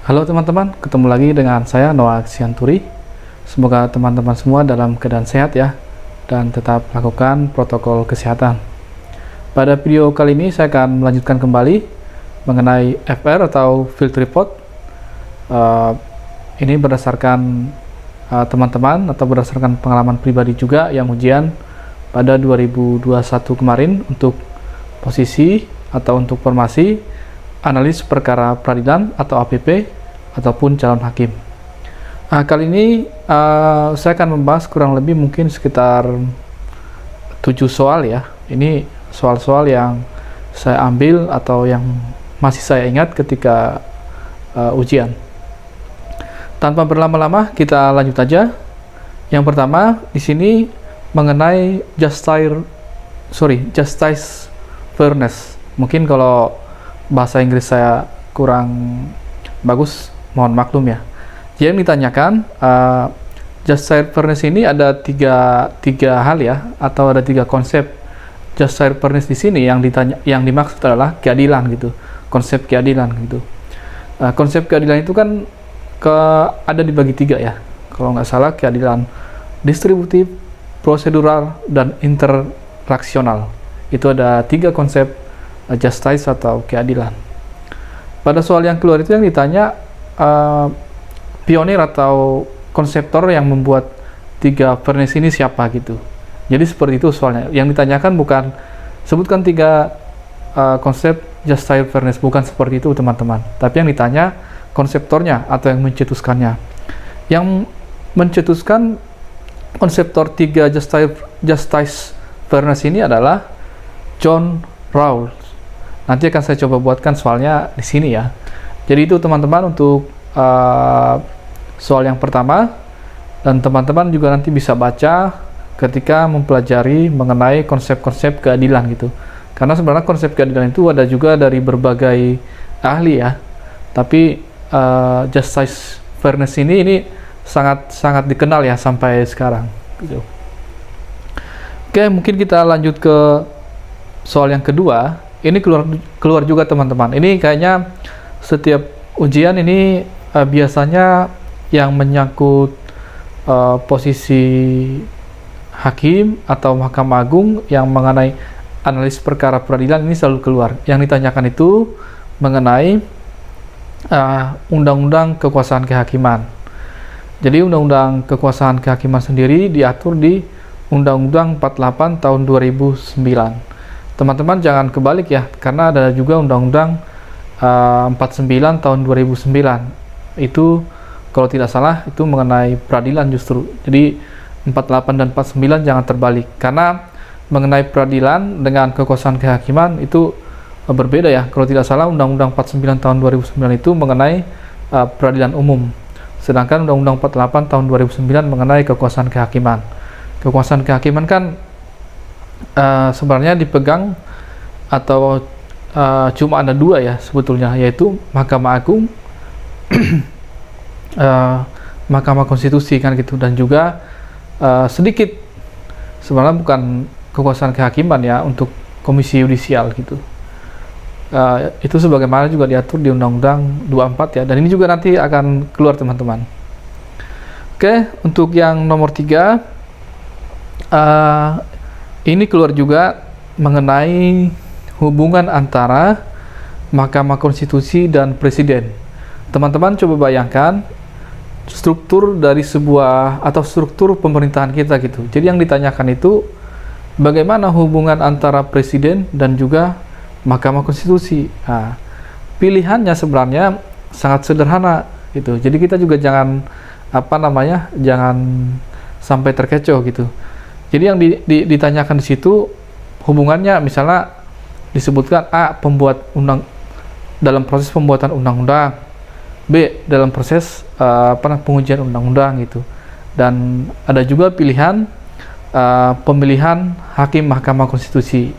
Halo teman-teman, ketemu lagi dengan saya Noah Xianturi. Semoga teman-teman semua dalam keadaan sehat ya, dan tetap lakukan protokol kesehatan. Pada video kali ini saya akan melanjutkan kembali mengenai FR atau Field Report. Ini berdasarkan teman-teman atau berdasarkan pengalaman pribadi juga yang ujian pada 2021 kemarin untuk posisi atau untuk formasi analis perkara peradilan atau APP ataupun calon hakim. Kali ini saya akan membahas kurang lebih mungkin sekitar 7 soal ya. Ini soal-soal yang saya ambil atau yang masih saya ingat ketika ujian. Tanpa berlama-lama kita lanjut aja. Yang pertama di sini mengenai justice fairness. Mungkin kalau bahasa Inggris saya kurang bagus, mohon maklum ya. Jadi yang ditanyakan justice fairness ini ada tiga hal ya, atau ada tiga konsep. Justice fairness di sini yang dimaksud adalah keadilan gitu, konsep keadilan gitu. Konsep keadilan itu kan ada dibagi tiga ya, kalau nggak salah, keadilan distributif, prosedural, dan interaksional. Itu ada tiga konsep justice atau keadilan. Pada soal yang keluar itu yang ditanya pionir atau konseptor yang membuat tiga fairness ini siapa gitu. Jadi seperti itu soalnya. Yang ditanyakan bukan sebutkan tiga konsep justice fairness, bukan seperti itu teman-teman. Tapi yang ditanya konseptornya atau yang mencetuskannya. Yang mencetuskan konseptor tiga justice fairness ini adalah John Rawls. Nanti akan saya coba buatkan soalnya di sini ya. Jadi itu teman-teman untuk soal yang pertama, dan teman-teman juga nanti bisa baca ketika mempelajari mengenai konsep-konsep keadilan gitu. Karena sebenarnya konsep keadilan itu ada juga dari berbagai ahli ya. Tapi justice fairness ini sangat dikenal ya sampai sekarang gitu. Oke, mungkin kita lanjut ke soal yang kedua. Ini keluar juga teman-teman. Ini kayaknya setiap ujian ini biasanya yang menyangkut posisi hakim atau Mahkamah Agung yang mengenai analis perkara peradilan ini selalu keluar. Yang ditanyakan itu mengenai undang-undang kekuasaan kehakiman. Jadi undang-undang kekuasaan kehakiman sendiri diatur di Undang-Undang 48 tahun 2009. Teman-teman jangan kebalik ya, karena ada juga Undang-Undang 49 tahun 2009. Itu kalau tidak salah itu mengenai peradilan justru. Jadi 48 dan 49 jangan terbalik, karena mengenai peradilan dengan kekuasaan kehakiman itu berbeda ya. Kalau tidak salah Undang-Undang 49 tahun 2009 itu mengenai peradilan umum. Sedangkan Undang-Undang 48 tahun 2009 mengenai kekuasaan kehakiman. Kekuasaan kehakiman kan sebenarnya dipegang atau cuma ada dua ya sebetulnya, yaitu Mahkamah Agung, Mahkamah Konstitusi kan gitu, dan juga sedikit sebenarnya bukan kekuasaan kehakiman ya untuk Komisi Yudisial gitu. Itu sebagaimana juga diatur di Undang-Undang 24 ya, dan ini juga nanti akan keluar teman-teman. Oke, untuk yang nomor 3 ini keluar juga mengenai hubungan antara Mahkamah Konstitusi dan Presiden. Teman-teman coba bayangkan struktur dari sebuah atau struktur pemerintahan kita gitu. Jadi yang ditanyakan itu bagaimana hubungan antara Presiden dan juga Mahkamah Konstitusi. Nah, pilihannya sebenarnya sangat sederhana gitu. Jadi kita juga jangan jangan sampai terkecoh gitu. Jadi yang ditanyakan di situ hubungannya, misalnya disebutkan A, dalam proses pembuatan undang-undang, B, dalam proses pengujian undang-undang gitu, dan ada juga pilihan pemilihan hakim Mahkamah Konstitusi.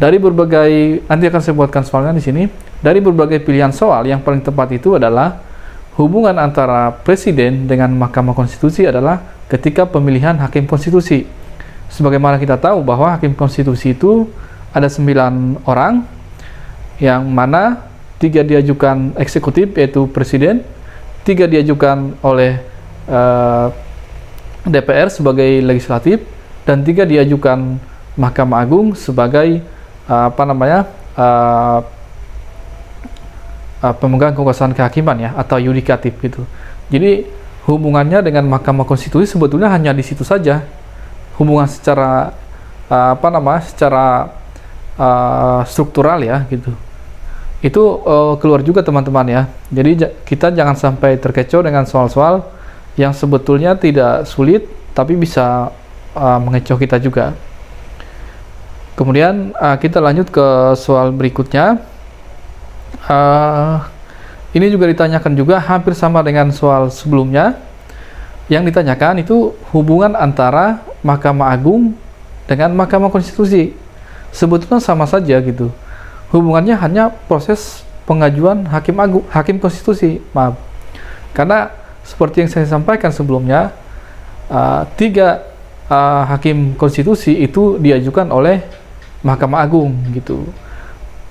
Dari berbagai, nanti akan saya buatkan soalnya di sini. Dari berbagai pilihan soal, yang paling tepat itu adalah hubungan antara Presiden dengan Mahkamah Konstitusi adalah ketika pemilihan hakim konstitusi. Sebagaimana kita tahu bahwa hakim konstitusi itu ada 9 orang, yang mana 3 diajukan eksekutif yaitu presiden, 3 diajukan oleh DPR sebagai legislatif, dan 3 diajukan Mahkamah Agung sebagai pemegang kekuasaan kehakiman ya, atau yudikatif gitu. Jadi hubungannya dengan Mahkamah Konstitusi sebetulnya hanya di situ saja, hubungan secara secara struktural ya gitu. Itu keluar juga teman-teman ya. Jadi kita jangan sampai terkecoh dengan soal-soal yang sebetulnya tidak sulit tapi bisa mengecoh kita juga. Kemudian kita lanjut ke soal berikutnya. Ini juga ditanyakan juga hampir sama dengan soal sebelumnya. Yang ditanyakan itu hubungan antara Mahkamah Agung dengan Mahkamah Konstitusi. Sebetulnya sama saja gitu. Hubungannya hanya proses pengajuan hakim konstitusi, maaf. Karena seperti yang saya sampaikan sebelumnya, 3 hakim konstitusi itu diajukan oleh Mahkamah Agung gitu.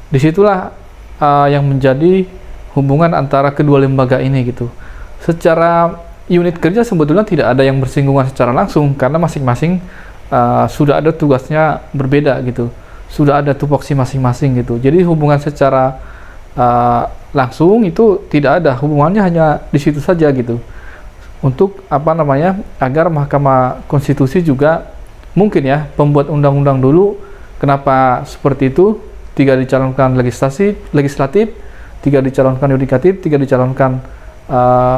Disitulah yang menjadi hubungan antara kedua lembaga ini gitu. Secara unit kerja sebetulnya tidak ada yang bersinggungan secara langsung karena masing-masing sudah ada tugasnya berbeda gitu. Sudah ada tupoksi masing-masing gitu. Jadi hubungan secara langsung itu tidak ada, hubungannya hanya di situ saja gitu. Untuk agar Mahkamah Konstitusi juga mungkin ya pembuat undang-undang dulu, kenapa seperti itu, 3 dicalonkan legislatif, 3 dicalonkan yudikatif, 3 dicalonkan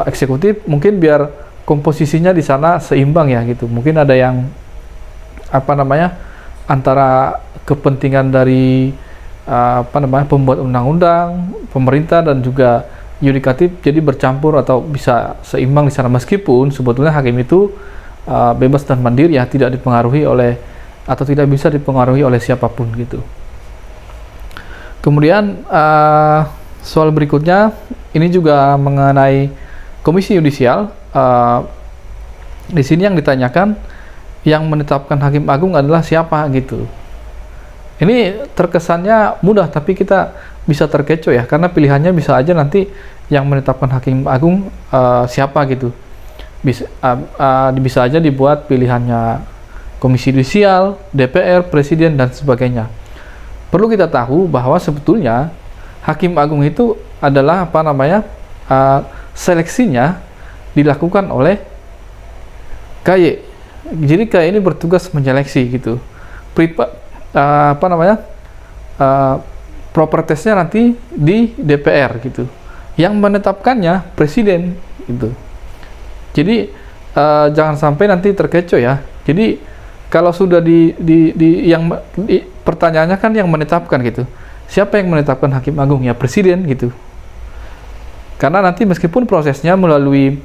eksekutif, mungkin biar komposisinya di sana seimbang ya gitu. Mungkin ada yang antara kepentingan dari pembuat undang-undang, pemerintah dan juga yudikatif jadi bercampur atau bisa seimbang di sana, meskipun sebetulnya hakim itu bebas dan mandiri ya, tidak dipengaruhi oleh atau tidak bisa dipengaruhi oleh siapapun gitu. Kemudian soal berikutnya ini juga mengenai Komisi Yudisial. Di sini yang ditanyakan, yang menetapkan Hakim Agung adalah siapa gitu. Ini terkesannya mudah tapi kita bisa terkecoh ya, karena pilihannya bisa aja nanti yang menetapkan Hakim Agung siapa gitu. Bisa aja dibuat pilihannya Komisi Yudisial, DPR, Presiden dan sebagainya. Perlu kita tahu bahwa sebetulnya Hakim Agung itu adalah seleksinya dilakukan oleh KY. Jadi KY ini bertugas menyeleksi gitu. Proper testnya nanti di DPR gitu. Yang menetapkannya Presiden gitu. Jadi jangan sampai nanti terkecoh ya. Jadi kalau sudah pertanyaannya kan yang menetapkan gitu. Siapa yang menetapkan Hakim Agung? Ya Presiden gitu. Karena nanti meskipun prosesnya melalui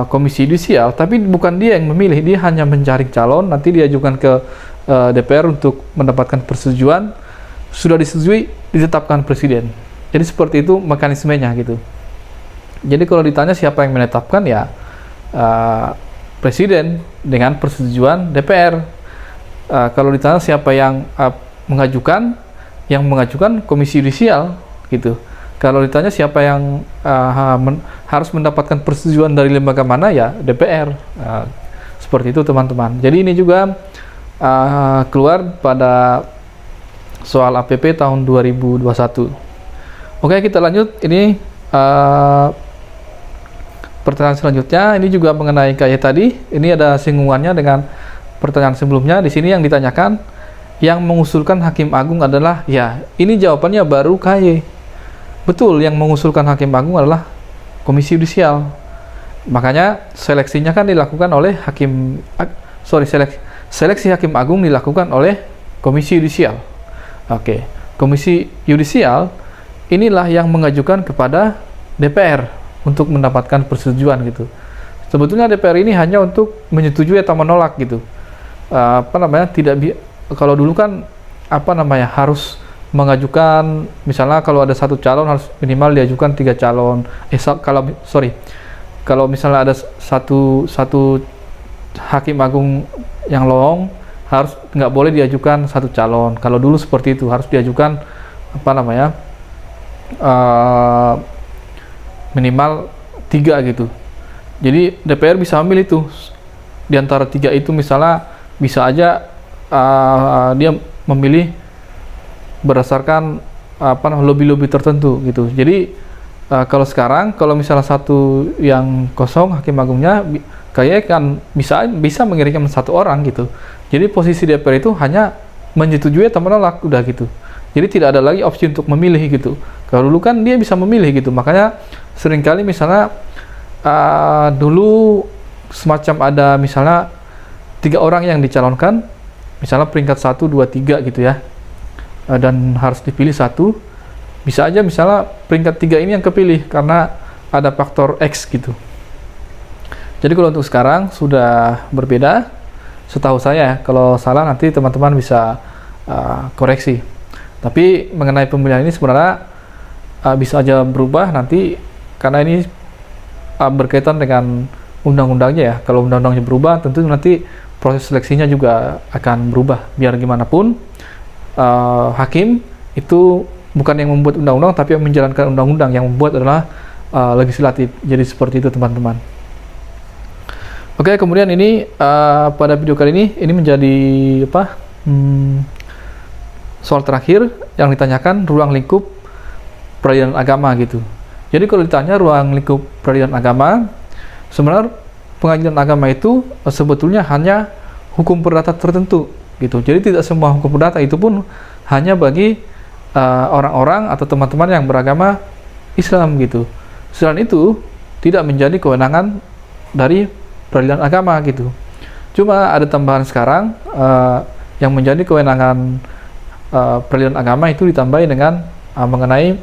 Komisi Yudisial, tapi bukan dia yang memilih, dia hanya mencari calon, nanti diajukan ke DPR untuk mendapatkan persetujuan, sudah disetujui, ditetapkan Presiden. Jadi seperti itu mekanismenya gitu. Jadi kalau ditanya siapa yang menetapkan, ya Presiden dengan persetujuan DPR. Kalau ditanya siapa yang mengajukan, yang mengajukan Komisi Yudisial gitu. Kalau ditanya siapa yang harus mendapatkan persetujuan dari lembaga mana, ya DPR. Seperti itu teman-teman. Jadi ini juga keluar pada soal APP tahun 2021. Oke, kita lanjut. Ini pertanyaan selanjutnya. Ini juga mengenai KY tadi. Ini ada singgungannya dengan pertanyaan sebelumnya. Di sini yang ditanyakan, yang mengusulkan Hakim Agung adalah, ya ini jawabannya baru KY. Betul, yang mengusulkan Hakim Agung adalah Komisi Yudisial. Makanya seleksinya kan dilakukan oleh seleksi Hakim Agung dilakukan oleh Komisi Yudisial. Oke, Komisi Yudisial inilah yang mengajukan kepada DPR untuk mendapatkan persetujuan gitu. Sebetulnya DPR ini hanya untuk menyetujui atau menolak gitu. Kalau dulu kan harus mengajukan, misalnya kalau ada 1 calon harus minimal diajukan 3 calon. Kalau misalnya ada satu Hakim Agung yang lowong, harus nggak boleh diajukan 1 calon. Kalau dulu seperti itu, harus diajukan uh, minimal 3 gitu. Jadi DPR bisa ambil itu di antara 3 itu, misalnya bisa aja dia memilih berdasarkan lobby-lobby tertentu gitu. Jadi kalau sekarang kalau misalnya satu yang kosong hakim agungnya kayaknya kan bisa mengirimkan 1 orang gitu. Jadi posisi DPR itu hanya menyetujui atau menolak, udah gitu. Jadi tidak ada lagi opsi untuk memilih gitu. Kalau dulu kan dia bisa memilih gitu. Makanya seringkali misalnya dulu semacam ada misalnya 3 orang yang dicalonkan, misalnya peringkat 1, 2, 3 gitu ya, dan harus dipilih 1. Bisa aja misalnya peringkat 3 ini yang kepilih karena ada faktor X gitu. Jadi kalau untuk sekarang sudah berbeda, setahu saya. Kalau salah nanti teman-teman bisa koreksi. Tapi mengenai pemilihan ini sebenarnya bisa aja berubah nanti, karena ini berkaitan dengan undang-undangnya ya. Kalau undang-undangnya berubah, tentu nanti proses seleksinya juga akan berubah. Biar gimana pun, hakim itu bukan yang membuat undang-undang, tapi yang menjalankan undang-undang. Yang membuat adalah legislatif. Jadi seperti itu teman-teman. Oke, kemudian ini pada video kali ini menjadi soal terakhir yang ditanyakan, ruang lingkup peradilan agama gitu. Jadi kalau ditanya ruang lingkup peradilan agama, sebenarnya pengadilan agama itu sebetulnya hanya hukum perdata tertentu gitu. Jadi tidak semua hukum perdata itu pun hanya bagi orang-orang atau teman-teman yang beragama Islam gitu. Selain itu tidak menjadi kewenangan dari peradilan agama gitu. Cuma ada tambahan sekarang yang menjadi kewenangan peradilan agama itu ditambahin dengan mengenai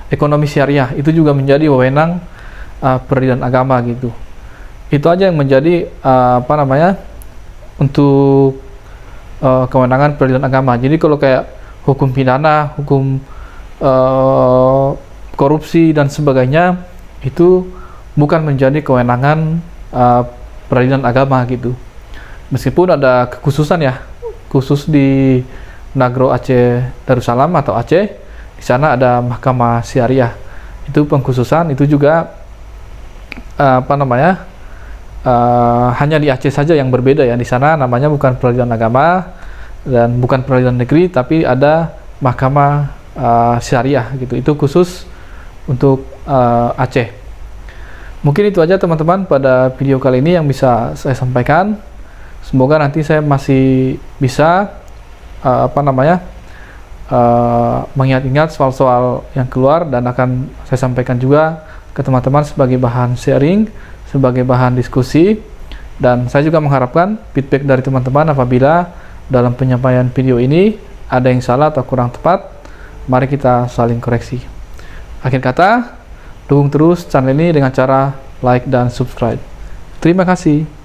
ekonomi syariah, itu juga menjadi wewenang peradilan agama gitu. Itu aja yang menjadi untuk kewenangan peradilan agama. Jadi kalau kayak hukum pidana, hukum korupsi dan sebagainya, itu bukan menjadi kewenangan peradilan agama gitu. Meskipun ada kekhususan ya, khusus di Nagro Aceh Darussalam atau Aceh, di sana ada mahkamah syariah. Itu pengkhususan, itu juga hanya di Aceh saja yang berbeda ya. Di sana namanya bukan peradilan agama dan bukan peradilan negeri, tapi ada mahkamah syariah gitu. Itu khusus untuk Aceh. Mungkin itu aja teman-teman pada video kali ini yang bisa saya sampaikan. Semoga nanti saya masih bisa mengingat-ingat soal-soal yang keluar, dan akan saya sampaikan juga ke teman-teman sebagai bahan sharing, sebagai bahan diskusi. Dan saya juga mengharapkan feedback dari teman-teman apabila dalam penyampaian video ini ada yang salah atau kurang tepat. Mari kita saling koreksi. Akhir kata, dukung terus channel ini dengan cara like dan subscribe. Terima kasih.